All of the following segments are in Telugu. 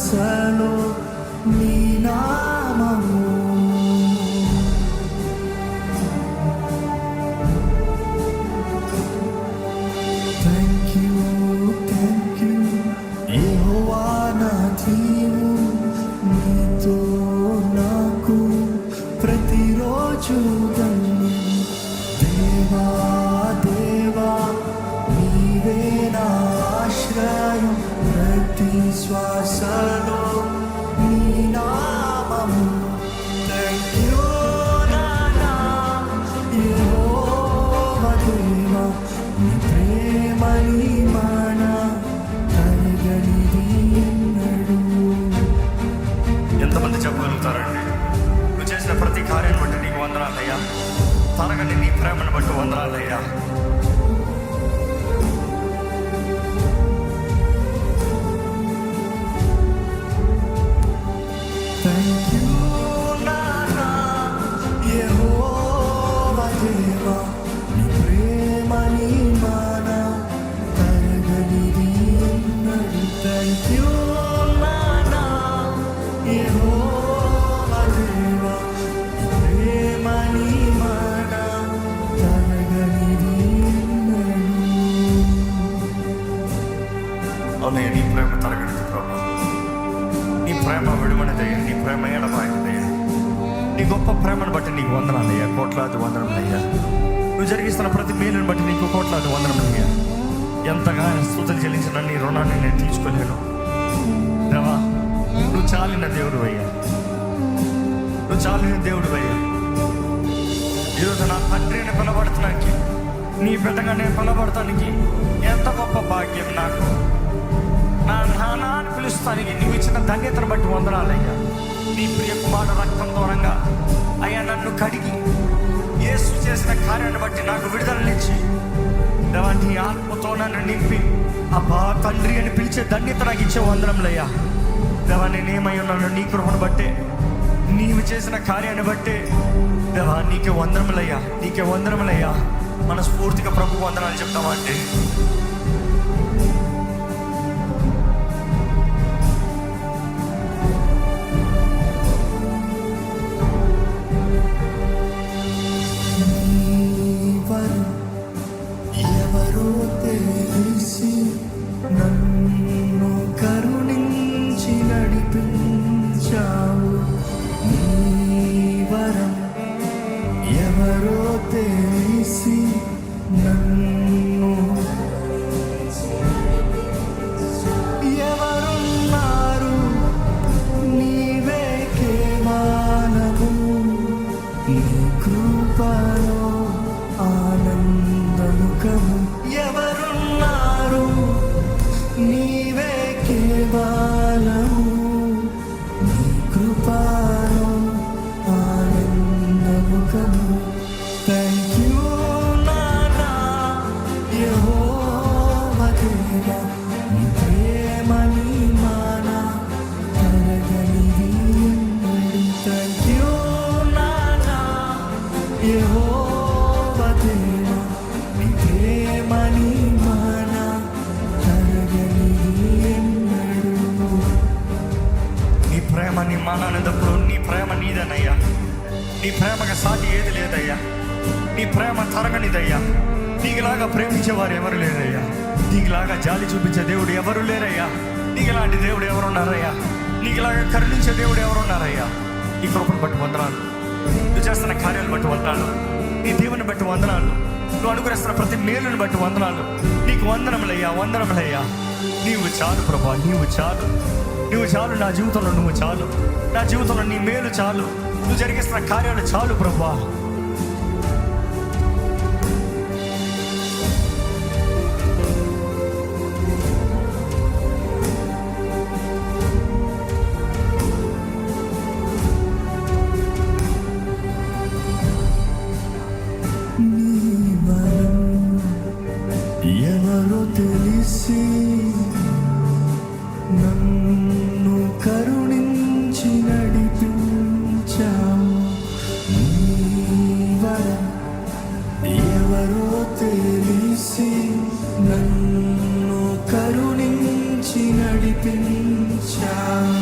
శ్వాసలో నీ నామము. థ్యాంక్ యూ యెహోవా నా దీవు, నీతో నాకు ప్రతిరోజు దేవా దేవా నీవే నా ఆశ్రయం, ప్రతి శ్వాసలో నీ నామము. థ్యాంక్ యూ నానా యెహోవా దేవా, నీ ప్రేమ నీ మాన తరగనిది ఎన్నడూ. ఎంతమంది చెప్పగలుగుతారండి, నువ్వు చేసిన ప్రతి కార్యాన్ని బట్టి నీకు వందనాలయ్యా, తరగని నీ ప్రేమను బట్టి వందనాలయ్యా. థ్యాంక్ యూ నానా యెహోవా దేవా, నీ ప్రేమ నీ మాన తరగనిది ఎన్నడూ. థ్యాంక్ యూ నానా యెహోవా దేవా, నీ ప్రేమ నీ మాన తరగనిది ఎన్నడూ. అవునయ్య, నీ ప్రేమ తరగనిది ప్రభా, నీ ప్రేమ విడుమనిదయ్యా, నీ ప్రేమ ఎడబాయిదయ్యా. నీ గొప్ప ప్రేమను బట్టి నీకు వందనాలయ్యా, కోట్లాది వందనములయ్యా. నువ్వు జరిగిస్తున్న ప్రతి మేలుని బట్టి నీకు కోట్లాది వందనములయ్యా. ఎంతగా స్తుతులు చెల్లించిన నీ రుణాన్ని నేను తీర్చుకోలేను దేవా. నువ్వు చాలిన దేవుడు అయ్యా, నువ్వు చాలిన దేవుడు అయ్యా. ఈరోజు నా తండ్రిని పిలబడటానికి, నీ బిడ్డగా నేను పిలబడటానికి ఎంత గొప్ప భాగ్యం నాకు. నా నాన్న అని పిలుస్తానికి నీవు ఇచ్చిన ధన్యతను బట్టి వందనాలయ్యా. నీ ప్రియ కుమారుడు రక్తం దూరంగా అయ్యా నన్ను కడిగి యేసు చేసిన కార్యాన్ని బట్టి నాకు విడుదలనిచ్చి దేవా, నీ ఆత్మతో నన్ను నింపి అబ్బా తండ్రి అని పిలిచే ధన్యత నాకు ఇచ్చే వందనములయ్యా. దేవా, నేనేమై ఉన్నాను నీ కృపను బట్టే, నీవు చేసిన కార్యాన్ని బట్టే దేవా, నీకే వందనములయ్యా, నీకే వందనములయ్యా. మనస్ఫూర్తిగా ప్రభు వందనాలు చెప్తావా అంటే ఎవరో తెలిసి నన్ను కరుణించి నడిపించావు. నీ వరం ఎవరో తెలిసి నన్ను ఎవరున్నారు, నీవే కేవలము. నీ కృపలో ఆనందముఖము. ఎవరున్నారు, నీవే కేవలము. నీ కృపలో ఆనందముఖము. థ్యాంక్ యూ నానా యెహోవా దేవా, నీ ప్రేమ నీ మాన తరగనిది ఎన్నడూ. థ్యాంక్ యూ నానా యెహోవా దేవా, నీ ప్రేమ నీ మాన తరగనిది ఎన్నడూ. నీ ప్రేమ నీ మాన అనేటప్పుడు నీ ప్రేమ నీదనయ్యా. నీ ప్రేమగా సాటి ఏది లేదయ్యా. నీ ప్రేమ తరగనిదయ్యా. నీకులాగా ప్రేమించేవారు ఎవరు లేరయ్యా. నీకులాగా జాలి చూపించే దేవుడు ఎవరు లేరయ్యా. నీకులాంటి దేవుడు ఎవరున్నారయ్యా. నీకులాగా కరుణించే దేవుడు ఎవరున్నారయ్యా. ఈ కృపను బట్టి వందనాలు, నువ్వు చేస్తున్న కార్యాలు బట్టి వందనాలు, నీ దేవుని బట్టి వందనాలు, నువ్వు అనుగ్రహిస్తున్న ప్రతి మేలుని బట్టి వందనాలు. నీకు వందనములయ్యా, వందనములయ్యా. నీవు చాలు ప్రభా, నీవు చాలు, నువ్వు చాలు. నా జీవితంలో నువ్వు చాలు, నా జీవితంలో నీ మేలు చాలు, నువ్వు జరిగిస్తున్న కార్యాలు చాలు ప్రభా. ఎవరో తెలిసి నన్ను కరుణించి నడిపించావు. నీ వరం ఎవరో తెలిసి నన్ను కరుణించి నడిపించావు.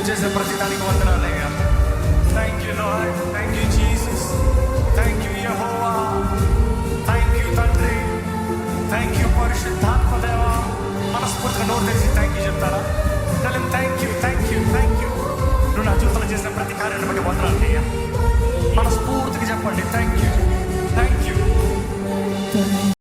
చేసే ప్రతి దానికి వందనాలయ్యా. Thank you lord, thank you Jesus, thank you Jehovah, thank you తండ్రి, థ్యాంక్ యూ పరిశుద్ధాత్మ దేవా. మనస్ఫూర్తిగా నోరు తెరిచి థ్యాంక్ యూ చెప్తారా? Thank you, thank you, thank you. నువ్వు నా జీవితంలో చేసిన ప్రతి కార్యాన్ని బట్టి వందనాలయ్యా. మనస్ఫూర్తిగా చెప్పండి థ్యాంక్ యూ.